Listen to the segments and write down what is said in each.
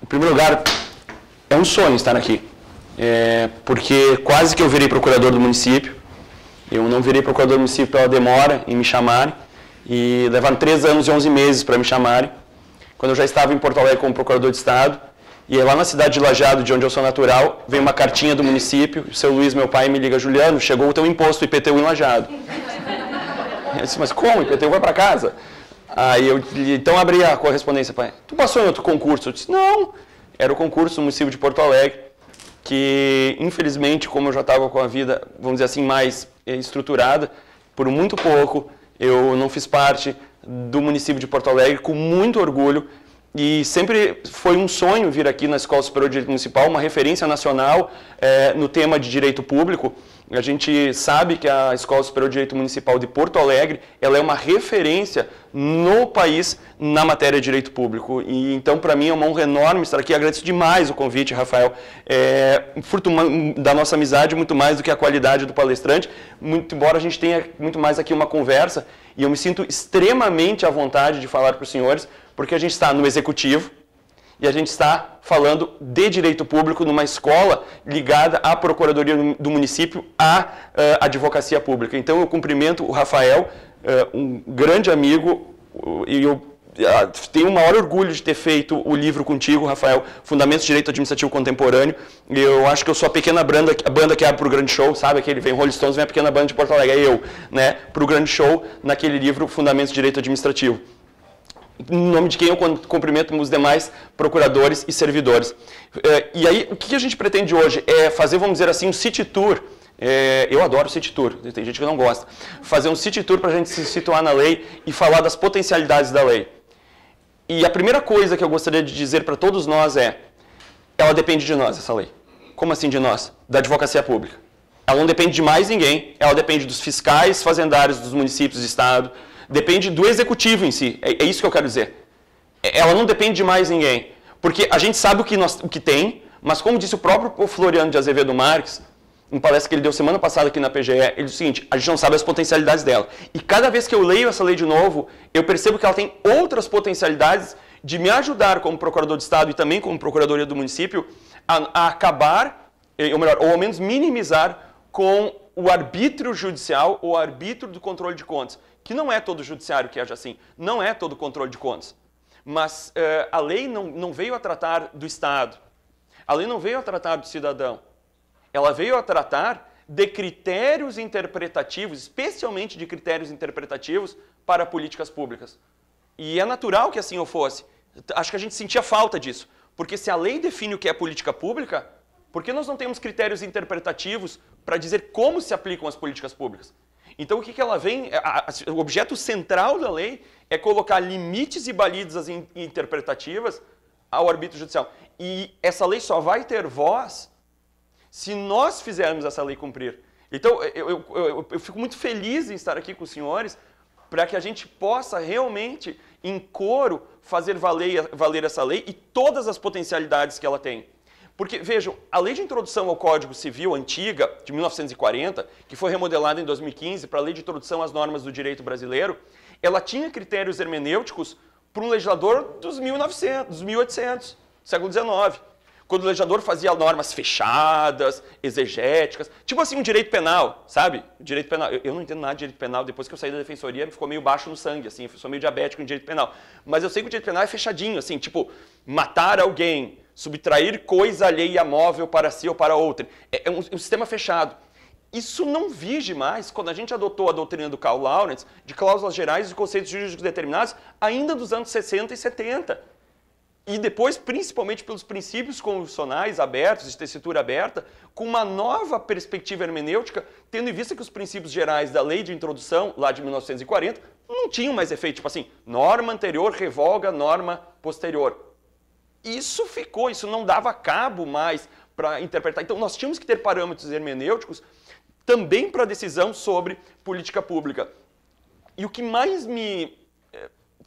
primeiro lugar, é um sonho estar aqui, porque quase que eu virei procurador do município. Eu não virei procurador do município pela demora em me chamarem, e levaram 3 anos e 11 meses para me chamarem, quando eu já estava em Porto Alegre como procurador de Estado. E lá na cidade de Lajeado, de onde eu sou natural, veio uma cartinha do município, o seu Luiz, meu pai, me liga: Juliano, chegou o teu imposto IPTU em Lajeado. Eu disse: mas como? IPTU vai para casa? Aí eu então abri a correspondência: pai, tu passou em outro concurso? Eu disse: não, era o concurso do município de Porto Alegre, que infelizmente, como eu já estava com a vida, vamos dizer assim, mais estruturada, por muito pouco eu não fiz parte do município de Porto Alegre, com muito orgulho. E sempre foi um sonho vir aqui na Escola Superior de Direito Municipal, uma referência nacional no tema de direito público. A gente sabe que a Escola Superior de Direito Municipal de Porto Alegre, ela é uma referência no país na matéria de direito público. E então, para mim, é uma honra enorme estar aqui. Agradeço demais o convite, Rafael. Fruto da nossa amizade, muito mais do que a qualidade do palestrante, muito embora a gente tenha muito mais aqui uma conversa, e eu me sinto extremamente à vontade de falar para os senhores, porque a gente está no executivo e a gente está falando de direito público numa escola ligada à Procuradoria do Município, à Advocacia Pública. Então eu cumprimento o Rafael, um grande amigo, e eu tenho o maior orgulho de ter feito o livro contigo, Rafael, Fundamentos de Direito Administrativo Contemporâneo. Eu acho que eu sou a pequena banda que abre para o grande show, sabe? Aquele vem Rolling Stones, vem a pequena banda de Porto Alegre, é eu, né? Para o grande show, naquele livro Fundamentos de Direito Administrativo. Em nome de quem eu cumprimento os demais procuradores e servidores. E aí, o que a gente pretende hoje é fazer, vamos dizer assim, um city tour. Eu adoro city tour, tem gente que não gosta. Fazer um city tour para a gente se situar na lei e falar das potencialidades da lei. E a primeira coisa que eu gostaria de dizer para todos nós ela depende de nós, essa lei. Como assim de nós? Da advocacia pública. Ela não depende de mais ninguém, ela depende dos fiscais fazendários dos municípios e estado, depende do executivo em si, é isso que eu quero dizer. Ela não depende de mais ninguém, porque a gente sabe o que tem, mas como disse o próprio Floriano de Azevedo Marques, em palestra que ele deu semana passada aqui na PGE, ele disse o seguinte: a gente não sabe as potencialidades dela. E cada vez que eu leio essa lei de novo, eu percebo que ela tem outras potencialidades de me ajudar como procurador de Estado e também como procuradoria do município a acabar, ou melhor, ou ao menos minimizar com o arbítrio judicial ou arbítrio do controle de contas. Que não é todo judiciário que age assim, não é todo controle de contas. Mas a lei não veio a tratar do Estado, a lei não veio a tratar do cidadão, ela veio a tratar de critérios interpretativos, especialmente de critérios interpretativos para políticas públicas. E é natural que assim eu fosse. Acho que a gente sentia falta disso, porque se a lei define o que é política pública, por que nós não temos critérios interpretativos para dizer como se aplicam as políticas públicas? Então, o que ela vem, o objeto central da lei é colocar limites e balizas interpretativas ao arbítrio judicial. E essa lei só vai ter voz se nós fizermos essa lei cumprir. Então, eu fico muito feliz em estar aqui com os senhores para que a gente possa realmente, em coro, fazer valer essa lei e todas as potencialidades que ela tem. Porque, vejam, a Lei de Introdução ao Código Civil antiga, de 1940, que foi remodelada em 2015 para a Lei de Introdução às Normas do Direito Brasileiro, ela tinha critérios hermenêuticos para um legislador dos 1900, dos 1800, século XIX. Quando o legislador fazia normas fechadas, exegéticas, tipo assim um direito penal, sabe? Direito penal. Eu não entendo nada de direito penal, depois que eu saí da defensoria ficou meio baixo no sangue, assim, eu sou meio diabético em direito penal. Mas eu sei que o direito penal é fechadinho, assim, tipo, matar alguém, subtrair coisa alheia móvel para si ou para outra. É um sistema fechado. Isso não vige mais quando a gente adotou a doutrina do Karl Laurens de cláusulas gerais e conceitos jurídicos determinados ainda dos anos 60 e 70. E depois, principalmente pelos princípios constitucionais abertos, de tessitura aberta, com uma nova perspectiva hermenêutica, tendo em vista que os princípios gerais da Lei de Introdução, lá de 1940, não tinham mais efeito. Tipo assim, norma anterior revoga norma posterior. Isso ficou, isso não dava cabo mais para interpretar. Então, nós tínhamos que ter parâmetros hermenêuticos também para a decisão sobre política pública. E o que mais me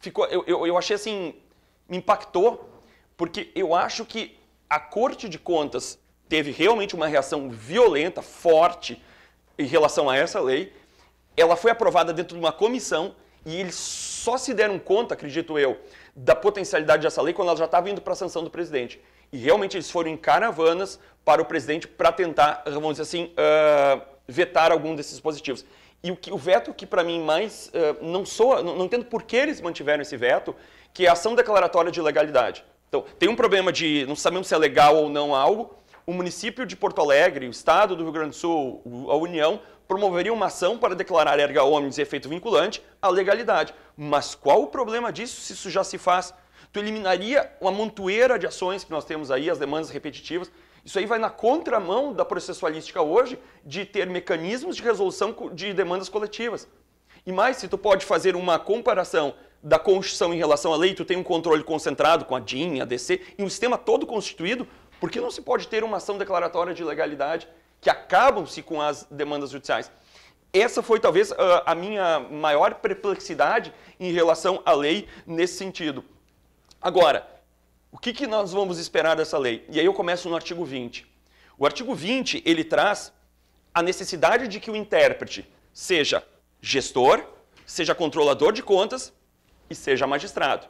ficou, eu achei assim, me impactou, porque eu acho que a Corte de Contas teve realmente uma reação violenta, forte, em relação a essa lei. Ela foi aprovada dentro de uma comissão e eles só se deram conta, acredito eu, da potencialidade dessa lei quando ela já estava indo para a sanção do presidente. E realmente eles foram em caravanas para o presidente para tentar, vamos dizer assim, vetar algum desses dispositivos. E o veto que para mim mais não soa, não entendo por que eles mantiveram esse veto, que é a ação declaratória de ilegalidade. Então, tem um problema de não sabemos se é legal ou não algo. O município de Porto Alegre, o Estado do Rio Grande do Sul, a União, promoveriam uma ação para declarar erga omnes e efeito vinculante a legalidade. Mas qual o problema disso se isso já se faz? Tu eliminaria uma montoeira de ações que nós temos aí, as demandas repetitivas. Isso aí vai na contramão da processualística hoje de ter mecanismos de resolução de demandas coletivas. E mais, se tu pode fazer uma comparação da Constituição em relação à lei, tu tem um controle concentrado com a DIN, a DC, e um sistema todo constituído, por que não se pode ter uma ação declaratória de ilegalidade que acabam-se com as demandas judiciais? Essa foi talvez a minha maior perplexidade em relação à lei nesse sentido. Agora, o que nós vamos esperar dessa lei? E aí eu começo no artigo 20. O artigo 20, ele traz a necessidade de que o intérprete seja gestor, seja controlador de contas e seja magistrado.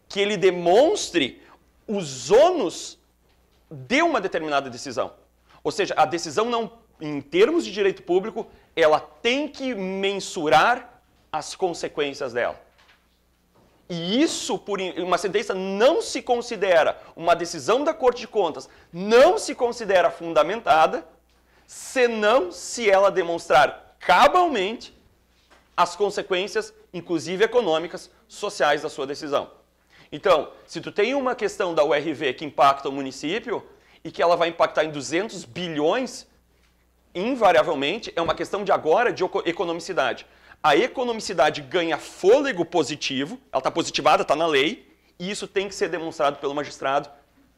Que ele demonstre os ônus de uma determinada decisão. Ou seja, a decisão não, em termos de direito público, ela tem que mensurar as consequências dela. E isso, por uma sentença, não se considera, uma decisão da Corte de Contas, não se considera fundamentada, senão se ela demonstrar cabalmente as consequências, inclusive econômicas, sociais da sua decisão. Então, se tu tem uma questão da URV que impacta o município e que ela vai impactar em 200 bilhões, invariavelmente, é uma questão de agora de economicidade. A economicidade ganha fôlego positivo, ela está positivada, está na lei, e isso tem que ser demonstrado pelo magistrado,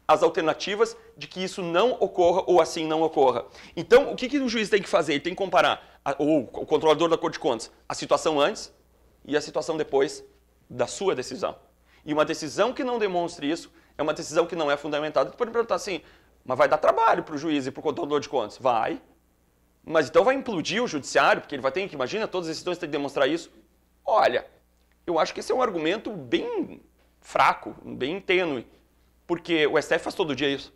as alternativas de que isso não ocorra ou assim não ocorra. Então, o que o juiz tem que fazer? Ele tem que comparar, ou o controlador da Corte de Contas, a situação antes e a situação depois da sua decisão. E uma decisão que não demonstre isso é uma decisão que não é fundamentada. Tu pode perguntar assim, mas vai dar trabalho para o juiz e para o controlador de contas? Vai. Mas então vai implodir o judiciário, porque ele vai ter que, imagina, todas as decisões têm que demonstrar isso. Olha, eu acho que esse é um argumento bem fraco, bem tênue, porque o STF faz todo dia isso.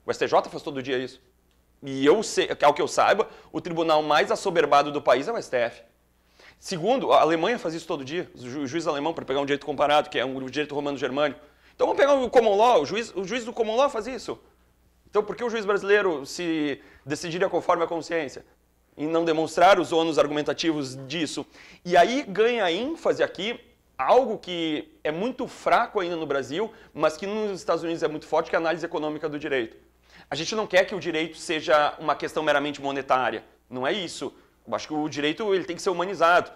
O STJ faz todo dia isso. E eu sei, ao que eu saiba, o tribunal mais assoberbado do país é o STF. Segundo, a Alemanha faz isso todo dia, o juiz alemão, para pegar um direito comparado, que é um direito romano-germânico. Então vamos pegar o common law, o juiz do common law faz isso. Então, por que o juiz brasileiro se decidiria conforme a consciência? Em não demonstrar os ônus argumentativos disso. E aí ganha ênfase aqui algo que é muito fraco ainda no Brasil, mas que nos Estados Unidos é muito forte, que é a análise econômica do direito. A gente não quer que o direito seja uma questão meramente monetária. Não é isso. Eu acho que o direito ele tem que ser humanizado.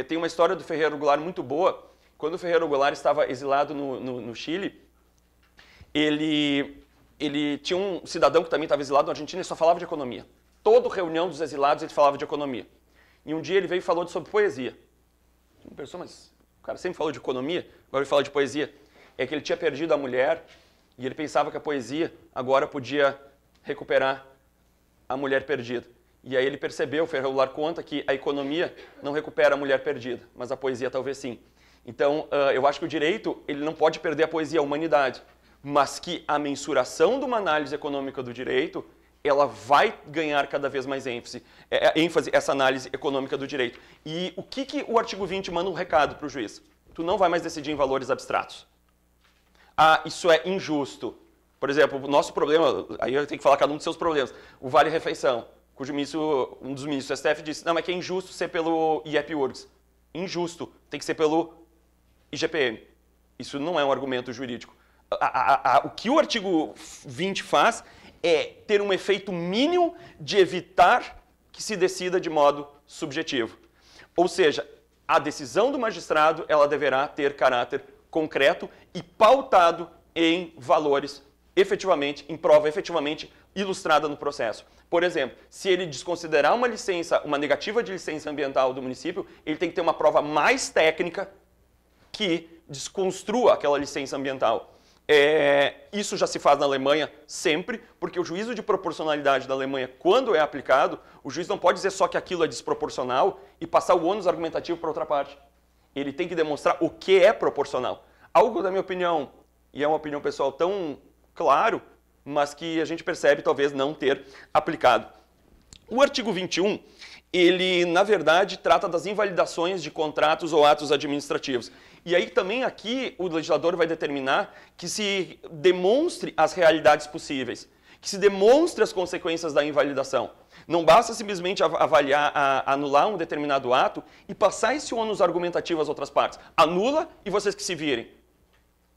Tem uma história do Ferreiro Goulart muito boa. Quando o Ferreiro Goulart estava exilado no Chile, ele tinha um cidadão que também estava exilado na Argentina e só falava de economia. Toda reunião dos exilados ele falava de economia. E um dia ele veio e falou sobre poesia. Uma pessoa, mas o cara sempre falou de economia, agora ele fala de poesia. É que ele tinha perdido a mulher e ele pensava que a poesia agora podia recuperar a mulher perdida. E aí ele percebeu, o Ferreiro Goulart conta, que a economia não recupera a mulher perdida, mas a poesia talvez sim. Então, eu acho que o direito ele não pode perder a poesia, a humanidade, mas que a mensuração de uma análise econômica do direito, ela vai ganhar cada vez mais ênfase, essa análise econômica do direito. E o que o artigo 20 manda um recado para o juiz? Tu não vai mais decidir em valores abstratos. Ah, isso é injusto. Por exemplo, o nosso problema, aí eu tenho que falar cada um dos seus problemas, o vale-refeição, cujo ministro, um dos ministros do STF disse, não, mas que é injusto ser pelo IEP-URGS. Injusto, tem que ser pelo IGPM. Isso não é um argumento jurídico. O que o artigo 20 faz é ter um efeito mínimo de evitar que se decida de modo subjetivo. Ou seja, a decisão do magistrado ela deverá ter caráter concreto e pautado em valores efetivamente, em prova efetivamente ilustrada no processo. Por exemplo, se ele desconsiderar uma licença, uma negativa de licença ambiental do município, ele tem que ter uma prova mais técnica que desconstrua aquela licença ambiental. Isso já se faz na Alemanha sempre, porque o juízo de proporcionalidade da Alemanha, quando é aplicado, o juiz não pode dizer só que aquilo é desproporcional e passar o ônus argumentativo para outra parte. ele tem que demonstrar o que é proporcional. Algo, na minha opinião, e é uma opinião pessoal tão claro, mas que a gente percebe talvez não ter aplicado. O artigo 21, ele, na verdade, trata das invalidações de contratos ou atos administrativos. E aí também aqui o legislador vai determinar que se demonstre as realidades possíveis, que se demonstre as consequências da invalidação. Não basta simplesmente avaliar, anular um determinado ato e passar esse ônus argumentativo às outras partes. Anula e vocês que se virem.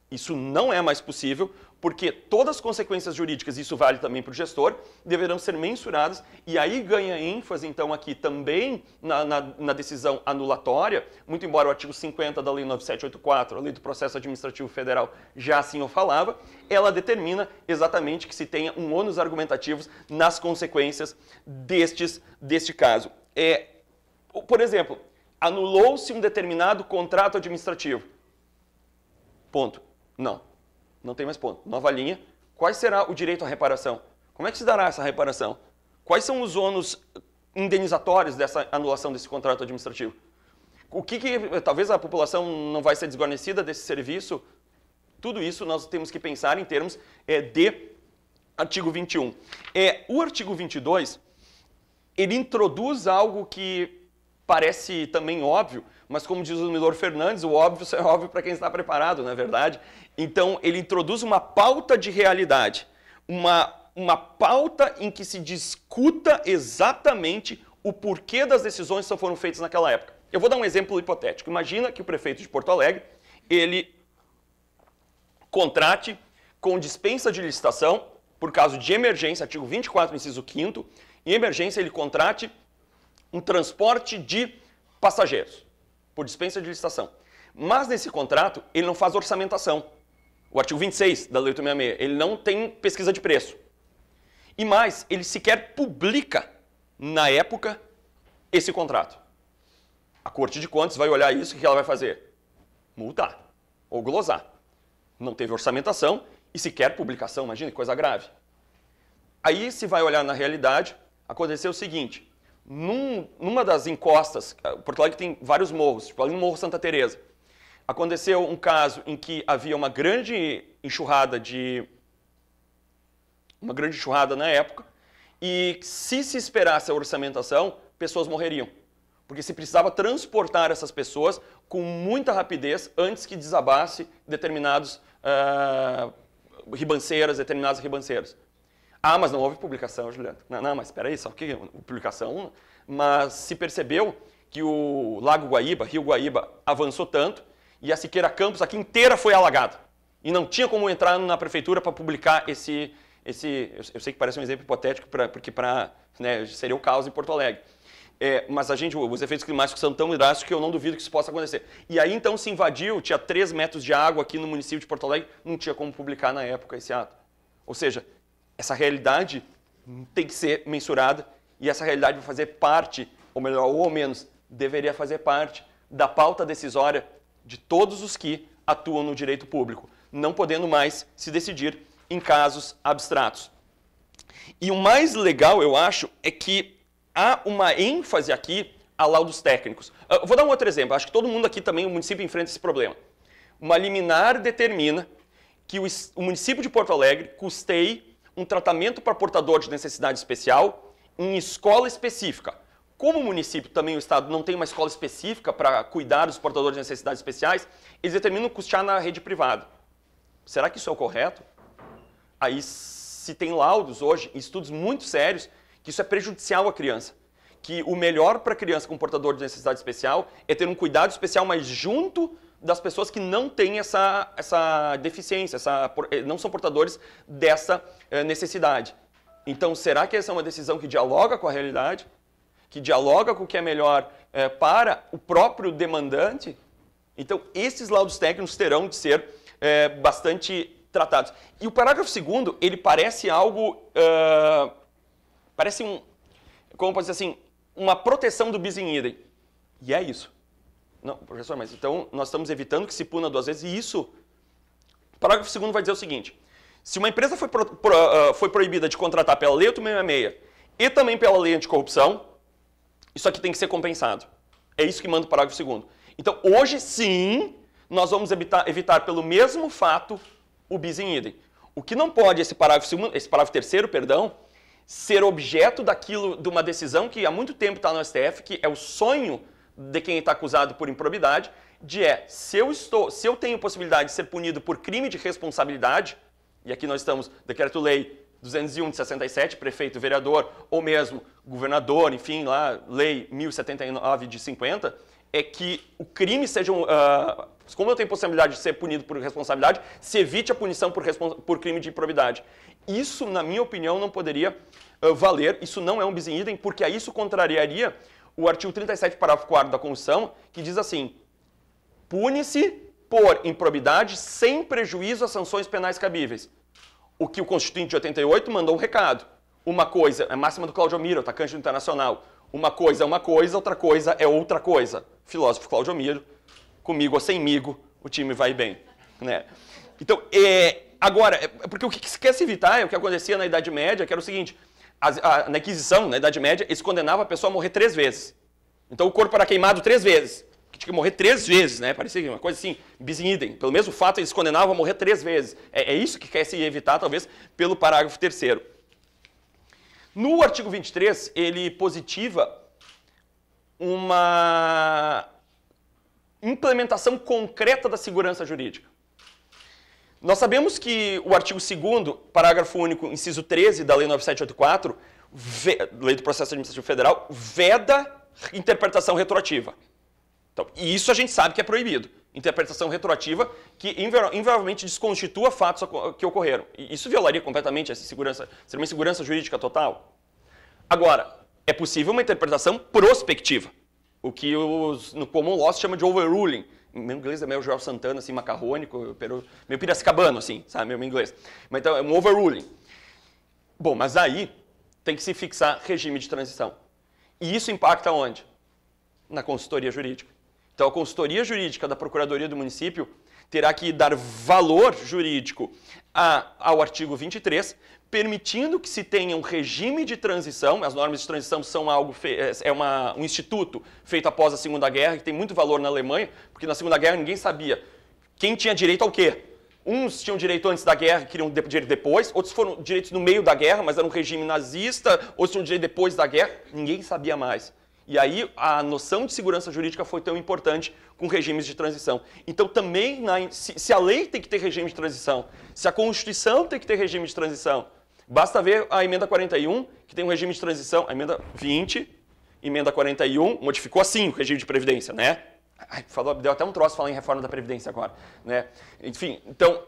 Isso não é mais possível, porque todas as consequências jurídicas, isso vale também para o gestor, deverão ser mensuradas, e aí ganha ênfase, então, aqui também na decisão anulatória, muito embora o artigo 50 da Lei 9784, a Lei do Processo Administrativo Federal, já assim o falava, ela determina exatamente que se tenha um ônus argumentativo nas consequências deste caso. Por exemplo, anulou-se um determinado contrato administrativo. Ponto. Não tem mais ponto. Nova linha. Qual será o direito à reparação? Como é que se dará essa reparação? Quais são os ônus indenizatórios dessa anulação desse contrato administrativo? O que talvez a população não vai ser desguarnecida desse serviço? Tudo isso nós temos que pensar em termos de artigo 21. O artigo 22, ele introduz algo que parece também óbvio, mas como diz o Milor Fernandes, o óbvio é óbvio para quem está preparado, não é verdade? Então, ele introduz uma pauta de realidade, uma pauta em que se discuta exatamente o porquê das decisões que foram feitas naquela época. Eu vou dar um exemplo hipotético. Imagina que o prefeito de Porto Alegre, ele contrate com dispensa de licitação, por caso de emergência, artigo 24, inciso 5º, em emergência ele contrate um transporte de passageiros, por dispensa de licitação. Mas nesse contrato, ele não faz orçamentação. O artigo 26 da Lei 866, ele não tem pesquisa de preço. E mais, ele sequer publica, na época, esse contrato. A Corte de Contas vai olhar isso, o que ela vai fazer? Multar ou glosar. Não teve orçamentação e sequer publicação, imagina que coisa grave. Aí se vai olhar na realidade, aconteceu o seguinte: numa das encostas, Porto Alegre tem vários morros, tipo ali no Morro Santa Teresa, aconteceu um caso em que havia uma grande enxurrada na época, e se esperasse a orçamentação, pessoas morreriam, porque se precisava transportar essas pessoas com muita rapidez antes que desabasse determinadas ribanceiras. Ah, mas não houve publicação, Juliano. Não, mas espera aí, só que publicação. Mas se percebeu que o Lago Guaíba, Rio Guaíba, avançou tanto e a Siqueira Campos aqui inteira foi alagada. E não tinha como entrar na prefeitura para publicar eu sei que parece um exemplo hipotético, porque seria o caos em Porto Alegre. Mas os efeitos climáticos são tão drásticos que eu não duvido que isso possa acontecer. E aí então se invadiu, tinha 3 metros de água aqui no município de Porto Alegre, não tinha como publicar na época esse ato. Ou seja, essa realidade tem que ser mensurada e essa realidade vai fazer parte, ou melhor, ou ao menos, deveria fazer parte da pauta decisória de todos os que atuam no direito público, não podendo mais se decidir em casos abstratos. E o mais legal, eu acho, é que há uma ênfase aqui a laudos técnicos. Eu vou dar um outro exemplo, acho que todo mundo aqui também, o município enfrenta esse problema. Uma liminar determina que o município de Porto Alegre custeie um tratamento para portador de necessidade especial em escola específica. Como o município, também o Estado, não tem uma escola específica para cuidar dos portadores de necessidades especiais, eles determinam custear na rede privada. Será que isso é o correto? Aí se tem laudos hoje, estudos muito sérios, que isso é prejudicial à criança. Que o melhor para a criança com portador de necessidade especial é ter um cuidado especial, mas junto das pessoas que não têm essa deficiência, não são portadores dessa necessidade. Então, será que essa é uma decisão que dialoga com a realidade? Que dialoga com o que é melhor para o próprio demandante? Então, esses laudos técnicos terão de ser bastante tratados. E o parágrafo 2º, ele parece algo... como pode dizer assim, uma proteção do bis in idem. E é isso. Não, professor, mas então nós estamos evitando que se puna 2 vezes, e isso... O parágrafo 2º vai dizer o seguinte: se uma empresa foi proibida de contratar pela Lei 866 e também pela Lei Anticorrupção, isso aqui tem que ser compensado. É isso que manda o parágrafo 2º. Então, hoje, sim, nós vamos evitar pelo mesmo fato o bis in idem. O que não pode, esse parágrafo terceiro, perdão, ser objeto daquilo, de uma decisão que há muito tempo está no STF, que é o sonho de quem está acusado por improbidade, se eu tenho possibilidade de ser punido por crime de responsabilidade, e aqui nós estamos, Decreto-Lei 201 de 67, prefeito, vereador, ou mesmo governador, enfim, lá, Lei 1079 de 50, é que o crime seja, como eu tenho possibilidade de ser punido por responsabilidade, se evite a punição por crime de improbidade. Isso, na minha opinião, não poderia valer, isso não é um bis in idem, porque aí isso contrariaria o artigo 37, parágrafo 4º da Constituição, que diz assim: pune-se por improbidade sem prejuízo às sanções penais cabíveis. O que o Constituinte de 88 mandou um recado. Uma coisa, é a máxima do Cláudio Miro, atacante do Internacional. Uma coisa é uma coisa, outra coisa é outra coisa. Filósofo Cláudio Miro, comigo ou semigo, o time vai bem. Né? Então, agora, porque o que se quer se evitar é o que acontecia na Idade Média, que era o seguinte: na Inquisição, na Idade Média, eles condenavam a pessoa a morrer 3 vezes. Então o corpo era queimado 3 vezes. Que tinha que morrer 3 vezes, né? Parecia uma coisa assim, bis in idem. Pelo mesmo fato, eles condenavam a morrer 3 vezes. É isso que quer se evitar, talvez, pelo parágrafo 3º. No artigo 23, ele positiva uma implementação concreta da segurança jurídica. Nós sabemos que o artigo 2º, parágrafo único, inciso 13 da Lei 9784, Lei do Processo Administrativo Federal, veda interpretação retroativa. Então, e isso a gente sabe que é proibido. Interpretação retroativa que invariavelmente desconstitua fatos que ocorreram. E isso violaria completamente essa segurança, seria uma insegurança jurídica total. Agora, é possível uma interpretação prospectiva, o que no common law se chama de overruling. Meu inglês é meio Joel Santana, assim, macarrônico, meio piracicabano, assim, sabe, meu inglês. Mas então é um overruling. Bom, mas aí tem que se fixar regime de transição. E isso impacta onde? Na consultoria jurídica. Então, a consultoria jurídica da Procuradoria do Município terá que dar valor jurídico ao artigo 23, permitindo que se tenha um regime de transição. As normas de transição são um instituto feito após a Segunda Guerra, que tem muito valor na Alemanha, porque na Segunda Guerra ninguém sabia quem tinha direito ao quê. Uns tinham direito antes da guerra e queriam direito depois, outros foram direitos no meio da guerra, mas era um regime nazista, outros tinham direito depois da guerra, ninguém sabia mais. E aí a noção de segurança jurídica foi tão importante com regimes de transição. Então também, se a lei tem que ter regime de transição, se a Constituição tem que ter regime de transição, basta ver a emenda 41, que tem um regime de transição, a emenda 20, emenda 41, modificou assim o regime de previdência, né? Deu até um troço falar em reforma da Previdência agora, né? Enfim, então,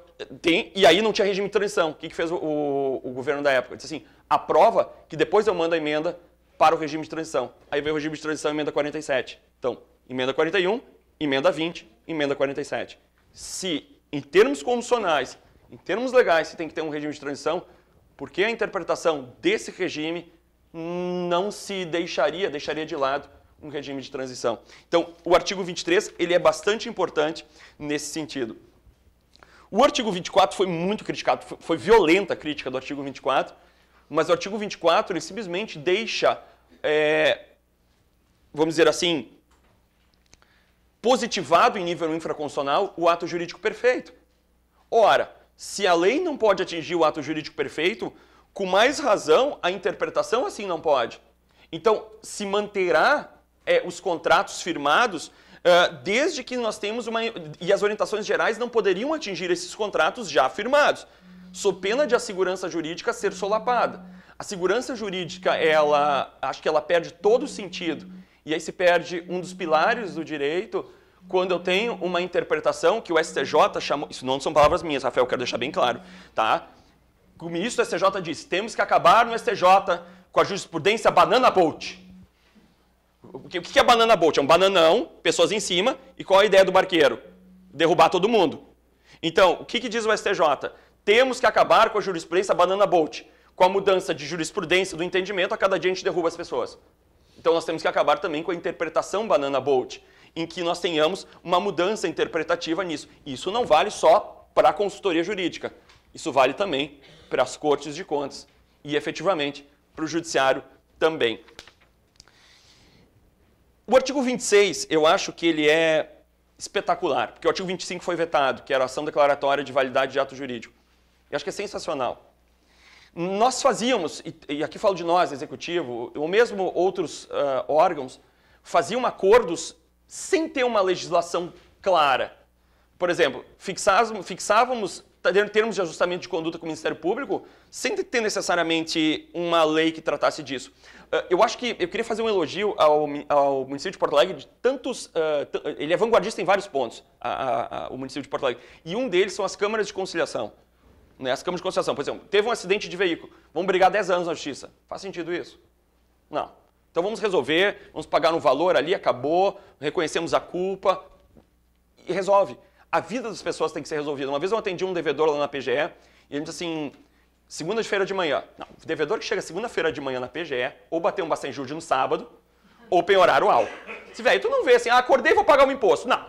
e aí não tinha regime de transição. O que fez o governo da época? Disse assim, aprova que depois eu mando a emenda para o regime de transição. Aí veio o regime de transição, emenda 47. Então, emenda 41, emenda 20, emenda 47. Se, em termos constitucionais, em termos legais, se tem que ter um regime de transição, por que a interpretação desse regime não se deixaria de lado um regime de transição? Então, o artigo 23, ele é bastante importante nesse sentido. O artigo 24 foi muito criticado, foi violenta a crítica do artigo 24, mas o artigo 24, ele simplesmente deixa, vamos dizer assim, positivado em nível infraconstitucional o ato jurídico perfeito. Ora, se a lei não pode atingir o ato jurídico perfeito, com mais razão, a interpretação assim não pode. Então, se manterá os contratos firmados desde que nós temos e as orientações gerais não poderiam atingir esses contratos já firmados, sob pena de a segurança jurídica ser solapada. A segurança jurídica, acho que ela perde todo o sentido. E aí se perde um dos pilares do direito quando eu tenho uma interpretação que o STJ chamou... Isso não são palavras minhas, Rafael, quero deixar bem claro. Tá? O ministro do STJ disse, temos que acabar no STJ com a jurisprudência banana boat. O que é banana boat? É um bananão, pessoas em cima, e qual a ideia do barqueiro? Derrubar todo mundo. Então, o que diz o STJ? Temos que acabar com a jurisprudência banana boat. Com a mudança de jurisprudência do entendimento, a cada dia a gente derruba as pessoas. Então, nós temos que acabar também com a interpretação banana boat, em que nós tenhamos uma mudança interpretativa nisso. Isso não vale só para a consultoria jurídica. Isso vale também para as cortes de contas e, efetivamente, para o judiciário também. O artigo 26, eu acho que ele é espetacular, porque o artigo 25 foi vetado, que era a ação declaratória de validade de ato jurídico. Eu acho que é sensacional. Nós fazíamos, e aqui falo de nós, executivo, ou mesmo outros órgãos, faziam acordos sem ter uma legislação clara. Por exemplo, fixávamos termos de ajustamento de conduta com o Ministério Público sem ter necessariamente uma lei que tratasse disso. Eu queria fazer um elogio ao município de Porto Alegre de tantos... ele é vanguardista em vários pontos, o município de Porto Alegre. E um deles são as câmaras de conciliação. Né? As câmaras de conciliação, por exemplo, teve um acidente de veículo, vamos brigar 10 anos na justiça. Faz sentido isso? Não. Então vamos resolver, vamos pagar um valor ali, acabou, reconhecemos a culpa e resolve. A vida das pessoas tem que ser resolvida. Uma vez eu atendi um devedor lá na PGE e ele disse assim, segunda-feira de manhã. Não, o devedor que chega segunda-feira de manhã na PGE, ou bater um bastante-juros no sábado, ou penhorar o alvo. Se velho, tu não vê assim, acordei e vou pagar um imposto. Não.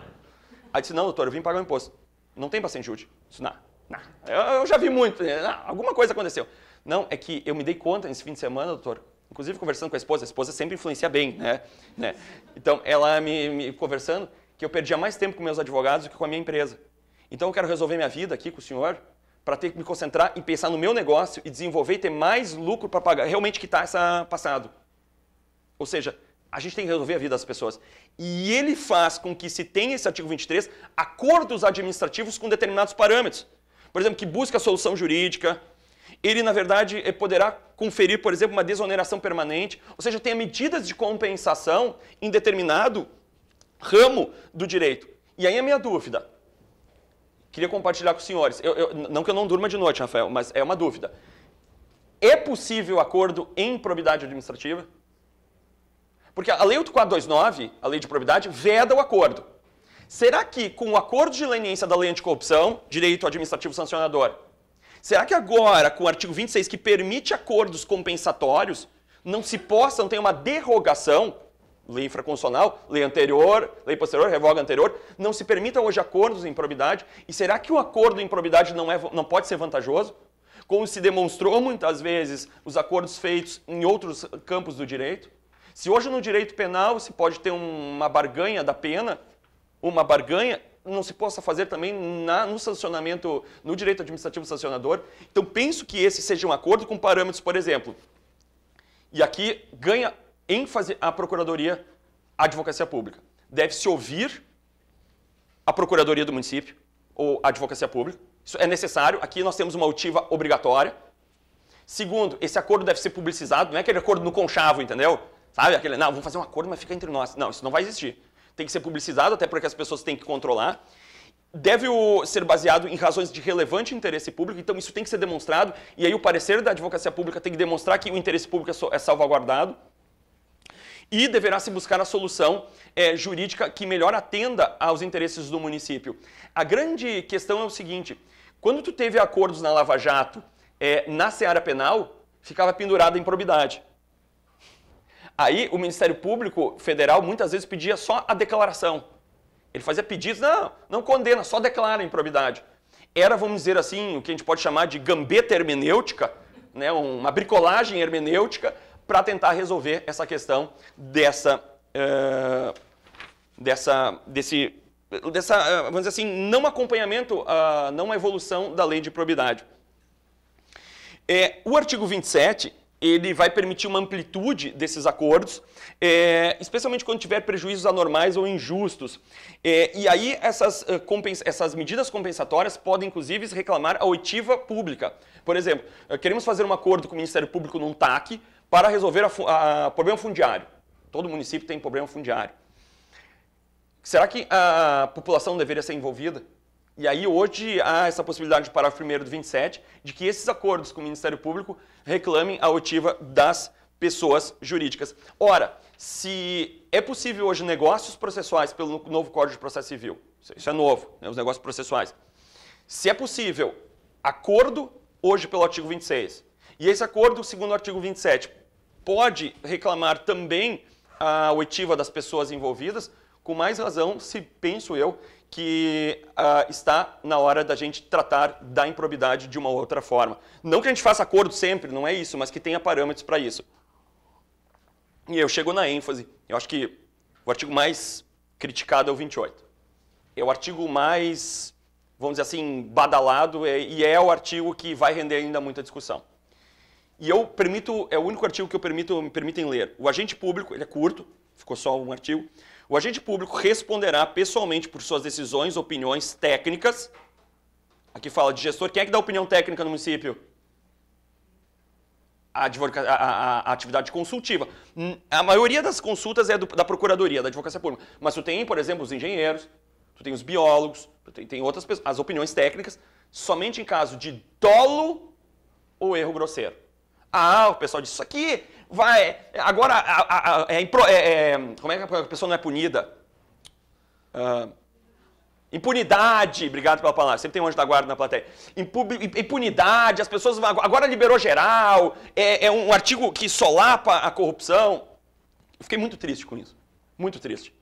Aí disse, não, doutor, eu vim pagar um imposto. Não tem bastante-juros. Isso não. Eu já vi muito. Não, alguma coisa aconteceu. Não, é que eu me dei conta nesse fim de semana, doutor, inclusive conversando com a esposa sempre influencia bem, né? Então, ela me conversando, que eu perdia mais tempo com meus advogados do que com a minha empresa. Então eu quero resolver minha vida aqui com o senhor para ter que me concentrar em pensar no meu negócio e desenvolver e ter mais lucro para pagar, realmente quitar essa passado. Ou seja, a gente tem que resolver a vida das pessoas. E ele faz com que se tenha esse artigo 23, acordos administrativos com determinados parâmetros. Por exemplo, que busca a solução jurídica. Ele, na verdade, poderá conferir, por exemplo, uma desoneração permanente. Ou seja, tem medidas de compensação em determinado ramo do direito. E aí a minha dúvida, queria compartilhar com os senhores, não que eu não durma de noite, Rafael, mas é uma dúvida. É possível acordo em improbidade administrativa? Porque a Lei 8429, a Lei de Probidade, veda o acordo. Será que com o acordo de leniência da Lei Anticorrupção, direito administrativo sancionador, será que agora, com o artigo 26, que permite acordos compensatórios, não tem uma derrogação, lei infraconstitucional, lei anterior, lei posterior, revoga anterior, não se permitam hoje acordos em improbidade? E será que o acordo em improbidade não pode ser vantajoso? Como se demonstrou muitas vezes os acordos feitos em outros campos do direito? Se hoje no direito penal se pode ter uma barganha da pena, uma barganha, não se possa fazer também no sancionamento, no direito administrativo sancionador. Então penso que esse seja um acordo com parâmetros, por exemplo, e aqui ganha ênfase a Procuradoria, a Advocacia Pública. Deve-se ouvir a Procuradoria do município ou a Advocacia Pública. Isso é necessário. Aqui nós temos uma oitiva obrigatória. Segundo, esse acordo deve ser publicizado. Não é aquele acordo no conchavo, entendeu? Sabe? Aquele, não, vamos fazer um acordo, mas fica entre nós. Não, isso não vai existir. Tem que ser publicizado, até porque as pessoas têm que controlar. Deve ser baseado em razões de relevante interesse público, então isso tem que ser demonstrado. E aí o parecer da Advocacia Pública tem que demonstrar que o interesse público é salvaguardado. E deverá se buscar a solução jurídica que melhor atenda aos interesses do município. A grande questão é o seguinte, quando tu teve acordos na Lava Jato, na seara penal, ficava pendurada a improbidade. Aí o Ministério Público Federal muitas vezes pedia só a declaração. Ele fazia pedidos, não condena, só declara a improbidade. Era, vamos dizer assim, o que a gente pode chamar de gambeta hermenêutica, né, uma bricolagem hermenêutica, para tentar resolver essa questão vamos dizer assim, não acompanhamento, não evolução da lei de probidade. O artigo 27, ele vai permitir uma amplitude desses acordos, especialmente quando tiver prejuízos anormais ou injustos. E aí essas medidas compensatórias podem, inclusive, reclamar a oitiva pública. Por exemplo, queremos fazer um acordo com o Ministério Público num TAC, para resolver o problema fundiário. Todo município tem problema fundiário. Será que a população deveria ser envolvida? E aí hoje há essa possibilidade de parágrafo 1º do 27, de que esses acordos com o Ministério Público reclamem a oitiva das pessoas jurídicas. Ora, se é possível hoje negócios processuais pelo novo Código de Processo Civil, isso é novo, né, os negócios processuais. Se é possível acordo hoje pelo artigo 26, e esse acordo, segundo o artigo 27, pode reclamar também a oitiva das pessoas envolvidas, com mais razão, se penso eu, que está na hora da gente tratar da improbidade de uma outra forma. Não que a gente faça acordo sempre, não é isso, mas que tenha parâmetros para isso. E eu chego na ênfase, eu acho que o artigo mais criticado é o 28. é o artigo mais, vamos dizer assim, badalado e é o artigo que vai render ainda muita discussão. E eu permito, é o único artigo que me permitem ler. O agente público, ele é curto, ficou só um artigo. O agente público responderá pessoalmente por suas decisões, opiniões técnicas. Aqui fala de gestor. Quem é que dá opinião técnica no município? A atividade consultiva. A maioria das consultas é da Procuradoria, da Advocacia Pública. Mas tu tem, por exemplo, os engenheiros, tu tem os biólogos, tu tem outras pessoas, as opiniões técnicas, somente em caso de dolo ou erro grosseiro. Ah, o pessoal disse, isso aqui vai... Agora, como é que a pessoa não é punida? Impunidade, obrigado pela palavra, sempre tem um anjo da guarda na plateia. Impunidade, as pessoas... Agora liberou geral, é um artigo que solapa a corrupção. Eu fiquei muito triste com isso, muito triste.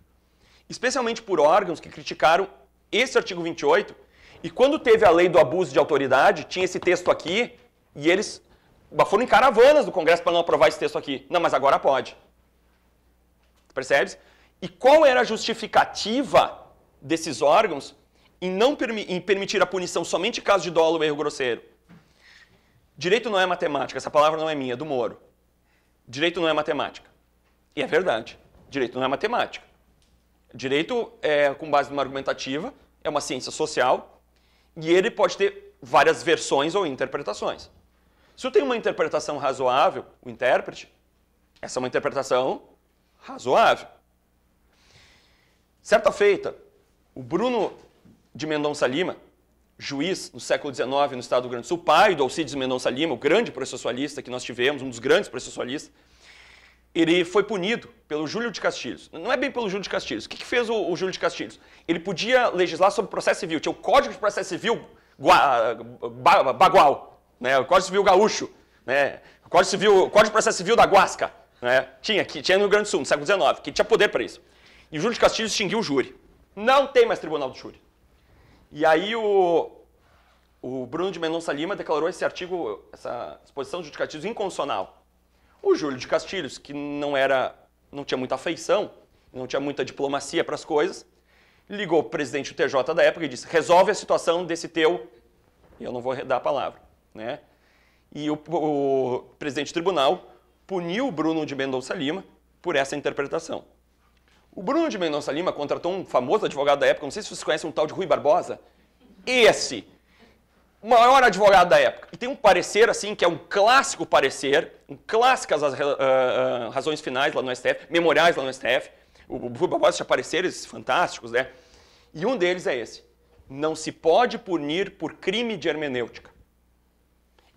Especialmente por órgãos que criticaram esse artigo 28, e quando teve a lei do abuso de autoridade, tinha esse texto aqui, e eles foram em caravanas do Congresso para não aprovar esse texto aqui. Não, mas agora pode. Percebe? E qual era a justificativa desses órgãos em permitir a punição somente em caso de dolo ou erro grosseiro? Direito não é matemática, essa palavra não é minha, é do Moro. Direito não é matemática. E é verdade, direito não é matemática. Direito, com base numa argumentativa, é uma ciência social e ele pode ter várias versões ou interpretações. Se eu tenho uma interpretação razoável, o intérprete, essa é uma interpretação razoável. Certa feita, o Bruno de Mendonça Lima, juiz no século XIX no estado do Rio Grande do Sul, pai do Alcides Mendonça Lima, o grande processualista que nós tivemos, um dos grandes processualistas, ele foi punido pelo Júlio de Castilhos. Não é bem pelo Júlio de Castilhos. O que fez o Júlio de Castilhos? Ele podia legislar sobre processo civil. Tinha o Código de Processo Civil bagual, né? O Código Civil gaúcho, né? O Código de Processo Civil da Guasca, né? Tinha no Rio Grande do Sul, no século XIX, que tinha poder para isso. E o Júlio de Castilhos extinguiu o júri. Não tem mais tribunal do júri. E aí o Bruno de Mendonça Lima declarou esse artigo, essa disposição do Júlio de Castilhos inconstitucional. O Júlio de Castilhos, que não tinha muita afeição, não tinha muita diplomacia para as coisas, ligou para o presidente do TJ da época e disse, resolve a situação desse teu... E eu não vou dar a palavra, né? E o presidente do tribunal puniu o Bruno de Mendonça Lima por essa interpretação. O Bruno de Mendonça Lima contratou um famoso advogado da época, não sei se vocês conhecem um tal de Rui Barbosa. Esse, o maior advogado da época. E tem um parecer, assim, que é um clássico parecer, clássicas as razões finais lá no STF, memoriais lá no STF. O Rui Barbosa tinha pareceres fantásticos, né? E um deles é esse. Não se pode punir por crime de hermenêutica.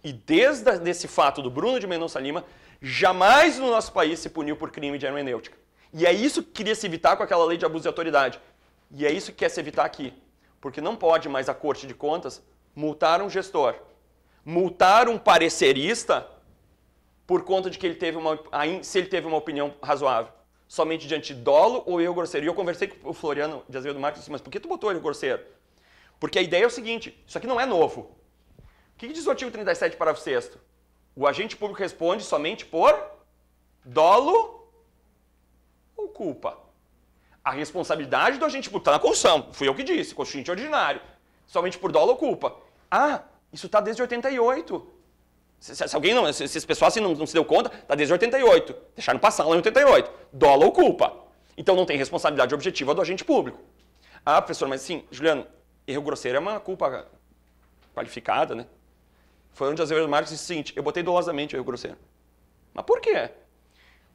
E desde esse fato do Bruno de Mendonça Lima, jamais no nosso país se puniu por crime de hermenêutica. E é isso que queria se evitar com aquela lei de abuso de autoridade. E é isso que quer se evitar aqui. Porque não pode mais a Corte de Contas multar um gestor, multar um parecerista por conta de que ele teve se ele teve uma opinião razoável. Somente diante de dolo ou erro grosseiro. E eu conversei com o Floriano de Azevedo Marques e disse, mas por que tu botou erro grosseiro? Porque a ideia é o seguinte, isso aqui não é novo. O que diz o artigo 37, parágrafo 6º? O agente público responde somente por dolo ou culpa. A responsabilidade do agente público está na Constituição. Fui eu que disse, Constituinte ordinário. Somente por dolo ou culpa. Ah, isso está desde 88. Se alguém não, se esse pessoal assim não se deu conta, está desde 88. Deixaram passar lá em 88. Dolo ou culpa. Então não tem responsabilidade objetiva do agente público. Ah, professor, mas sim, Juliano, erro grosseiro é uma culpa qualificada, né? Foi onde Azevedo Marques disse o seguinte, eu botei dolosamente o erro grosseiro. Mas por quê?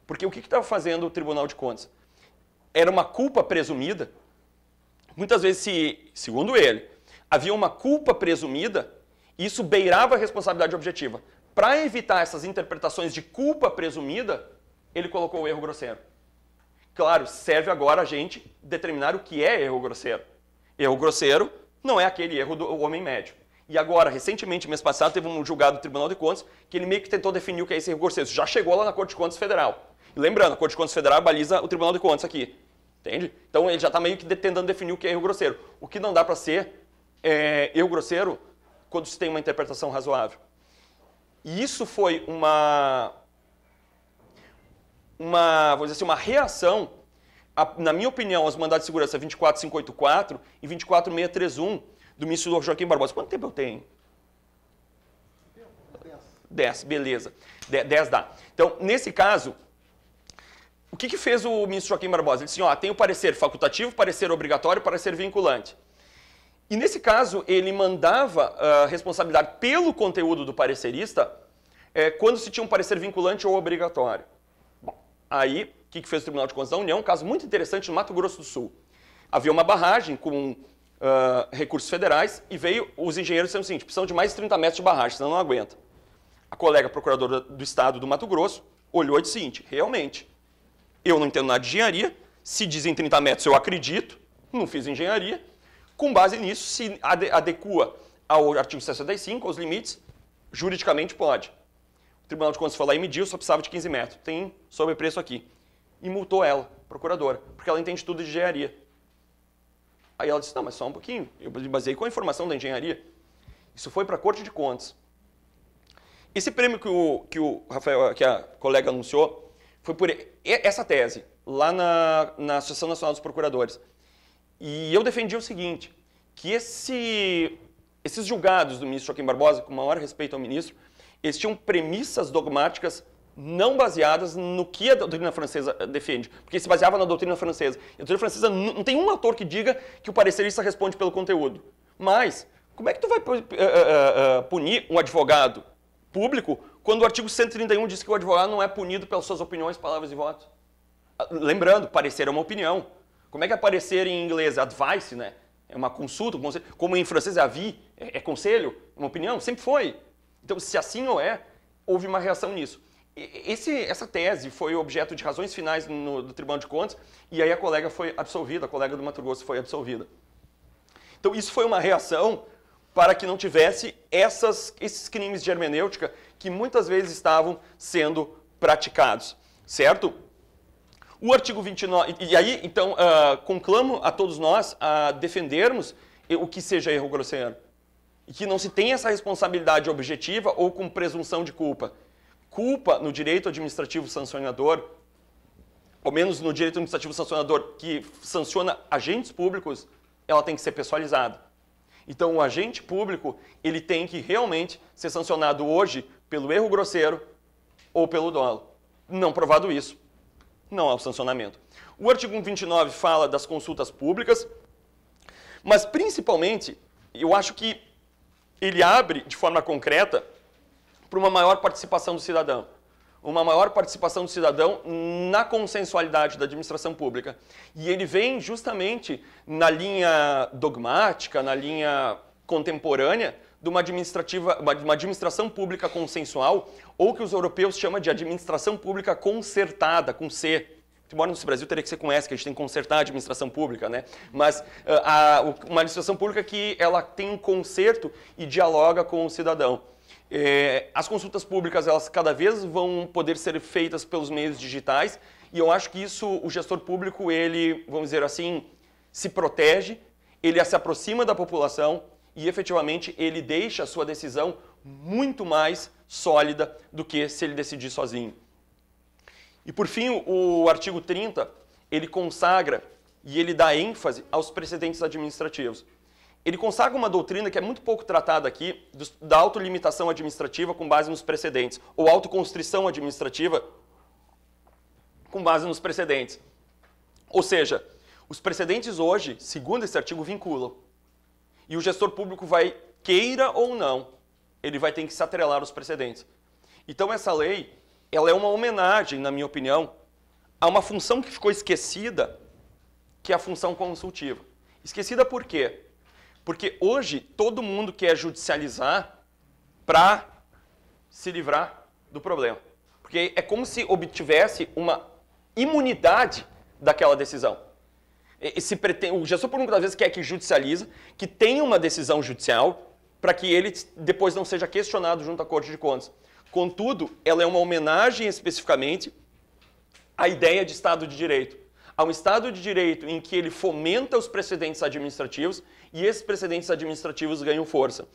Porque o que estava fazendo o Tribunal de Contas? Era uma culpa presumida. Muitas vezes, segundo ele, havia uma culpa presumida e isso beirava a responsabilidade objetiva. Para evitar essas interpretações de culpa presumida, ele colocou o erro grosseiro. Claro, serve agora a gente determinar o que é erro grosseiro. Erro grosseiro não é aquele erro do homem médio. E agora, recentemente, mês passado, teve um julgado do Tribunal de Contas que ele meio que tentou definir o que é esse erro grosseiro. Isso já chegou lá na Corte de Contas Federal. E lembrando, a Corte de Contas Federal baliza o Tribunal de Contas aqui. Entende? Então ele já está meio que tentando definir o que é erro grosseiro. O que não dá para ser erro grosseiro quando se tem uma interpretação razoável. E isso foi vamos dizer assim, uma reação na minha opinião, os mandados de segurança 24584 e 24631 do ministro Joaquim Barbosa. Quanto tempo eu tenho? 10, beleza. 10 dá. Então, nesse caso, o que fez o ministro Joaquim Barbosa? Ele disse, ó, tem o parecer facultativo, parecer obrigatório, parecer vinculante. E nesse caso, ele mandava a responsabilidade pelo conteúdo do parecerista quando se tinha um parecer vinculante ou obrigatório. Bom, aí, o que fez o Tribunal de Contas da União? Um caso muito interessante no Mato Grosso do Sul. Havia uma barragem com recursos federais e veio os engenheiros dizendo o seguinte, precisam de mais de 30 metros de barragem, senão não aguenta. A colega procuradora do Estado do Mato Grosso olhou e disse o seguinte, realmente, eu não entendo nada de engenharia, se dizem 30 metros eu acredito, não fiz engenharia, com base nisso, se adequa ao artigo 65, aos limites, juridicamente pode. O Tribunal de Contas foi lá e mediu, só precisava de 15 metros, tem sobrepreço aqui. E multou ela, procuradora, porque ela entende tudo de engenharia. Aí ela disse, não, mas só um pouquinho, eu me baseei com a informação da engenharia. Isso foi para a Corte de Contas. Esse prêmio que a colega anunciou foi por essa tese, lá na Associação Nacional dos Procuradores. E eu defendi o seguinte, que esses julgados do ministro Joaquim Barbosa, com o maior respeito ao ministro, eles tinham premissas dogmáticas não baseadas no que a doutrina francesa defende, porque se baseava na doutrina francesa. E a doutrina francesa não tem um autor que diga que o parecerista responde pelo conteúdo. Mas, como é que tu vai punir um advogado público quando o artigo 131 diz que o advogado não é punido pelas suas opiniões, palavras e votos? Lembrando, parecer é uma opinião. Como é que é parecer em inglês? Advice, né? É uma consulta, um conselho. Como em francês é avis, é conselho, uma opinião, sempre foi. Então, se assim não é, houve uma reação nisso. Essa tese foi objeto de razões finais do Tribunal de Contas, e aí a colega foi absolvida, a colega do Mato Grosso foi absolvida. Então, isso foi uma reação para que não tivesse esses crimes de hermenêutica que muitas vezes estavam sendo praticados, certo? O artigo 29, e aí, então, conclamo a todos nós a defendermos o que seja erro grosseiro. E que não se tenha essa responsabilidade objetiva ou com presunção de culpa. Culpa no direito administrativo sancionador, ao menos no direito administrativo sancionador que sanciona agentes públicos, ela tem que ser pessoalizada. Então, o agente público, ele tem que realmente ser sancionado hoje pelo erro grosseiro ou pelo dolo. Não provado isso, não há o sancionamento. O artigo 29 fala das consultas públicas, mas principalmente, eu acho que ele abre de forma concreta para uma maior participação do cidadão. Uma maior participação do cidadão na consensualidade da administração pública. E ele vem justamente na linha dogmática, na linha contemporânea de uma administração pública consensual, ou que os europeus chamam de administração pública concertada, com C. Embora no Brasil teria que ser com S, que a gente tem que consertar a administração pública, né? Mas uma administração pública que ela tem um concerto e dialoga com o cidadão. As consultas públicas, elas cada vez vão poder ser feitas pelos meios digitais, e eu acho que isso, o gestor público, ele, vamos dizer assim, se protege, ele se aproxima da população e, efetivamente, ele deixa a sua decisão muito mais sólida do que se ele decidir sozinho. E, por fim, o artigo 30, ele consagra e ele dá ênfase aos precedentes administrativos. Ele consagra uma doutrina que é muito pouco tratada aqui, da autolimitação administrativa com base nos precedentes, ou autoconstrição administrativa com base nos precedentes. Ou seja, os precedentes hoje, segundo esse artigo, vinculam. E o gestor público vai, queira ou não, ele vai ter que se atrelar aos precedentes. Então essa lei, ela é uma homenagem, na minha opinião, a uma função que ficou esquecida, que é a função consultiva. Esquecida por quê? Porque hoje todo mundo quer judicializar para se livrar do problema. Porque é como se obtivesse uma imunidade daquela decisão. O gestor público muitas vezes quer que judicializa, que tenha uma decisão judicial, para que ele depois não seja questionado junto à Corte de Contas. Contudo, ela é uma homenagem especificamente à ideia de Estado de Direito. A um Estado de Direito em que ele fomenta os precedentes administrativos e esses precedentes administrativos ganham força.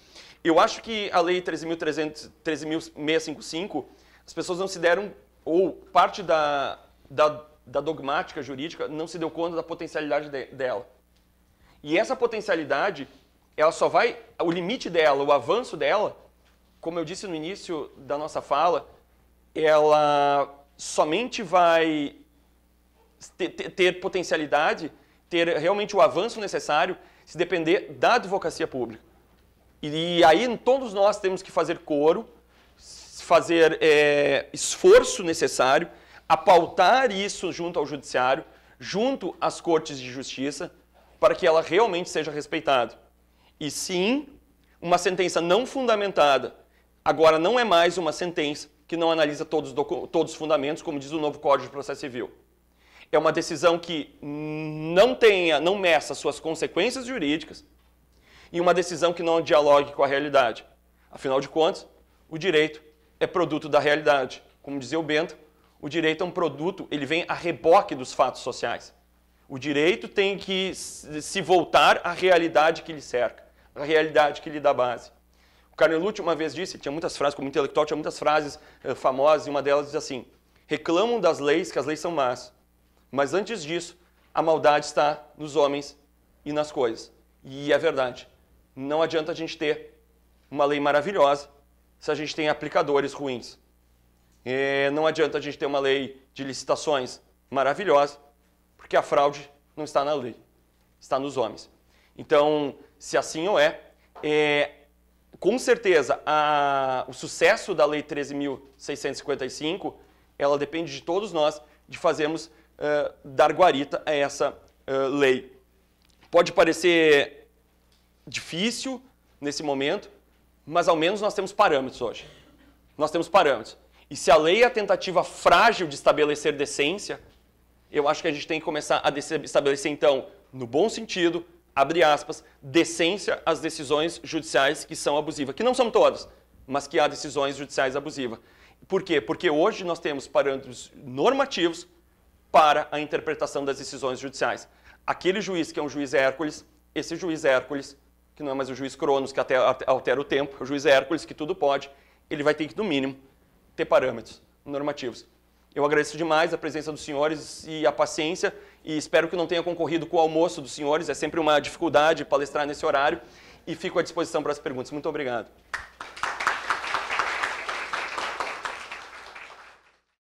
Eu acho que a Lei 13.655, as pessoas não se deram, ou parte da da dogmática jurídica, não se deu conta da potencialidade dela. E essa potencialidade, ela só vai, o limite dela, o avanço dela, como eu disse no início da nossa fala, ela somente vai ter potencialidade, ter realmente o avanço necessário, se depender da advocacia pública. E aí todos nós temos que fazer coro, fazer esforço necessário, apautar isso junto ao judiciário, junto às cortes de justiça, para que ela realmente seja respeitada. E sim, uma sentença não fundamentada, agora não é mais uma sentença que não analisa todos os fundamentos, como diz o novo Código de Processo Civil. É uma decisão que não meça suas consequências jurídicas e uma decisão que não dialogue com a realidade. Afinal de contas, o direito é produto da realidade. Como dizia o Bento, o direito é um produto, ele vem a reboque dos fatos sociais. O direito tem que se voltar à realidade que lhe cerca, à realidade que lhe dá base. O Carnelucci uma vez disse, tinha muitas frases, como intelectual, tinha muitas frases famosas, e uma delas diz assim: reclamam das leis, que as leis são más, mas antes disso, a maldade está nos homens e nas coisas. E é verdade. Não adianta a gente ter uma lei maravilhosa se a gente tem aplicadores ruins. Não adianta a gente ter uma lei de licitações maravilhosa, porque a fraude não está na lei, está nos homens. Então, se assim ou com certeza, o sucesso da Lei 13.655, ela depende de todos nós de fazermos dar guarita a essa lei. Pode parecer difícil nesse momento, mas ao menos nós temos parâmetros hoje. Nós temos parâmetros. E se a lei é a tentativa frágil de estabelecer decência, eu acho que a gente tem que começar a estabelecer, então, no bom sentido, abre aspas, decência às decisões judiciais que são abusivas. Que não são todas, mas que há decisões judiciais abusivas. Por quê? Porque hoje nós temos parâmetros normativos para a interpretação das decisões judiciais. Aquele juiz que é um juiz Hércules, esse juiz Hércules, que não é mais o juiz Cronos, que até altera o tempo, o juiz Hércules, que tudo pode, ele vai ter que, no mínimo, ter parâmetros normativos. Eu agradeço demais a presença dos senhores e a paciência e espero que não tenha concorrido com o almoço dos senhores. É sempre uma dificuldade palestrar nesse horário e fico à disposição para as perguntas. Muito obrigado.